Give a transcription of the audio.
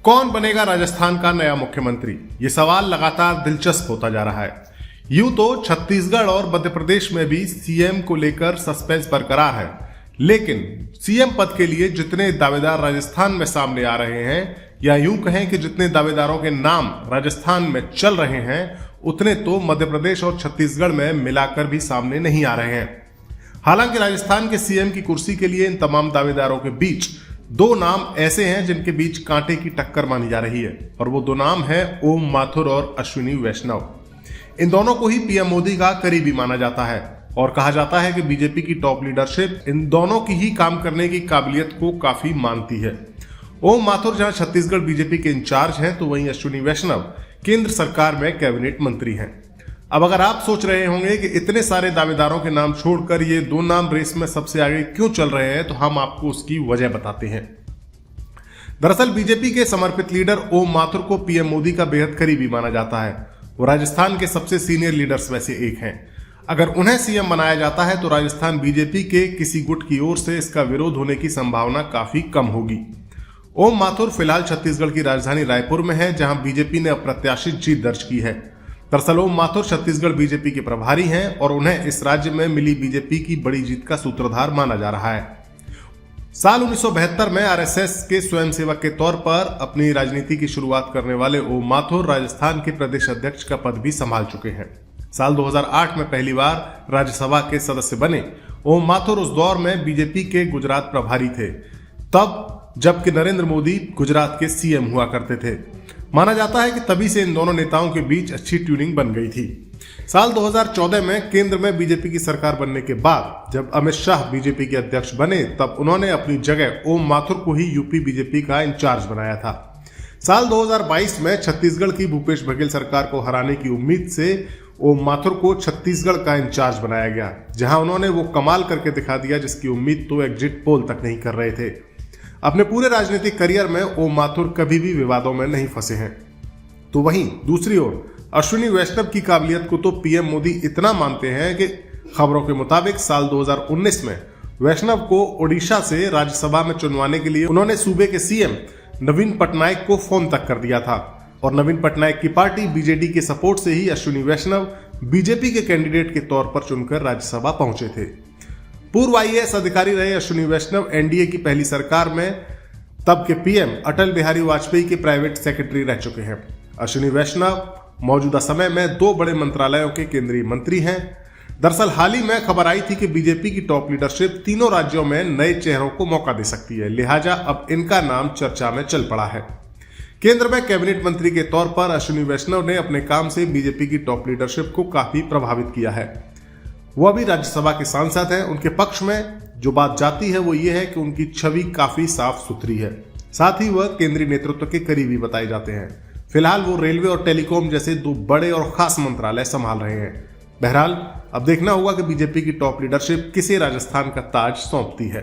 कौन बनेगा राजस्थान का नया मुख्यमंत्री? ये सवाल लगातार दिलचस्प होता जा रहा है। यूं तो छत्तीसगढ़ और मध्य प्रदेश में भी सीएम को लेकर सस्पेंस बरकरार है, लेकिन सीएम पद के लिए जितने दावेदार राजस्थान में सामने आ रहे हैं, या यूं कहें कि जितने दावेदारों के नाम राजस्थान में चल रहे हैं, उतने तो मध्य प्रदेश और छत्तीसगढ़ में मिलाकर भी सामने नहीं आ रहे हैं। हालांकि राजस्थान के सीएम की कुर्सी के लिए इन तमाम दावेदारों के बीच दो नाम ऐसे हैं जिनके बीच कांटे की टक्कर मानी जा रही है, और वो दो नाम हैं ओम माथुर और अश्विनी वैष्णव। इन दोनों को ही पीएम मोदी का करीबी माना जाता है और कहा जाता है कि बीजेपी की टॉप लीडरशिप इन दोनों की ही काम करने की काबिलियत को काफी मानती है। ओम माथुर जहां छत्तीसगढ़ बीजेपी के इंचार्ज हैं, तो वहीं अश्विनी वैष्णव केंद्र सरकार में कैबिनेट मंत्री हैं। अब अगर आप सोच रहे होंगे कि इतने सारे दावेदारों के नाम छोड़कर ये दो नाम रेस में सबसे आगे क्यों चल रहे हैं, तो हम आपको उसकी वजह बताते हैं। दरअसल बीजेपी के समर्पित लीडर ओम माथुर को पीएम मोदी का बेहद करीबी माना जाता है। वो राजस्थान के सबसे सीनियर लीडर्स में से एक हैं। अगर उन्हें सीएम बनाया जाता है तो राजस्थान बीजेपी के किसी गुट की ओर से इसका विरोध होने की संभावना काफी कम होगी। ओम माथुर फिलहाल छत्तीसगढ़ की राजधानी रायपुर में है, जहां बीजेपी ने अप्रत्याशित जीत दर्ज की है। दरअसल ओम माथुर छत्तीसगढ़ बीजेपी के प्रभारी हैं और उन्हें इस राज्य में मिली बीजेपी की बड़ी जीत का सूत्रधार माना जा रहा है। साल 1972 में आरएसएस के स्वयंसेवक के तौर पर अपनी राजनीति की शुरुआत करने वाले ओम माथुर राजस्थान के प्रदेश अध्यक्ष का पद भी संभाल चुके हैं। साल 2008 में पहली बार राज्यसभा के सदस्य बने ओम माथुर उस दौर में बीजेपी के गुजरात प्रभारी थे, तब जबकि नरेंद्र मोदी गुजरात के सीएम हुआ करते थे। माना जाता है कि तभी से इन दोनों नेताओं के बीच अच्छी ट्यूनिंग बन गई थी। साल 2014 में केंद्र में बीजेपी की सरकार बनने के बाद जब अमित शाह बीजेपी के अध्यक्ष बने, तब उन्होंने अपनी जगह ओम माथुर को ही यूपी बीजेपी का इंचार्ज बनाया था। साल 2022 में छत्तीसगढ़ की भूपेश बघेल सरकार को हराने की उम्मीद से ओम माथुर को छत्तीसगढ़ का इंचार्ज बनाया गया, जहां उन्होंने वो कमाल करके दिखा दिया जिसकी उम्मीद तो एग्जिट पोल तक नहीं कर रहे थे। अपने पूरे राजनीतिक करियर में ओम माथुर कभी भी विवादों में नहीं फंसे हैं। तो वहीं दूसरी ओर अश्विनी वैष्णव की काबिलियत को तो पीएम मोदी इतना मानते हैं कि खबरों के मुताबिक साल 2019 में वैष्णव को ओडिशा से राज्यसभा में चुनवाने के लिए उन्होंने सूबे के सीएम नवीन पटनायक को फोन तक कर दिया था, और नवीन पटनायक की पार्टी बीजेडी के सपोर्ट से ही अश्विनी वैष्णव बीजेपी के कैंडिडेट के तौर पर चुनकर राज्यसभा पहुंचे थे। पूर्व आईएएस अधिकारी रहे अश्विनी वैष्णव एनडीए की पहली सरकार में तब के पीएम अटल बिहारी वाजपेयी के प्राइवेट सेक्रेटरी रह चुके हैं। अश्विनी वैष्णव मौजूदा समय में दो बड़े मंत्रालयों के केंद्रीय मंत्री हैं। दरअसल हाल ही में खबर आई थी कि बीजेपी की टॉप लीडरशिप तीनों राज्यों में नए चेहरों को मौका दे सकती है, लिहाजा अब इनका नाम चर्चा में चल पड़ा है। केंद्र में कैबिनेट मंत्री के तौर पर अश्विनी वैष्णव ने अपने काम से बीजेपी की टॉप लीडरशिप को काफी प्रभावित किया है। वो अभी राज्यसभा के सांसद हैं। उनके पक्ष में जो बात जाती है वो ये है कि उनकी छवि काफी साफ सुथरी है, साथ ही वह केंद्रीय नेतृत्व के करीबी बताए जाते हैं। फिलहाल वो रेलवे और टेलीकॉम जैसे दो बड़े और खास मंत्रालय संभाल रहे हैं। बहरहाल अब देखना होगा कि बीजेपी की टॉप लीडरशिप किसे राजस्थान का ताज सौंपती है।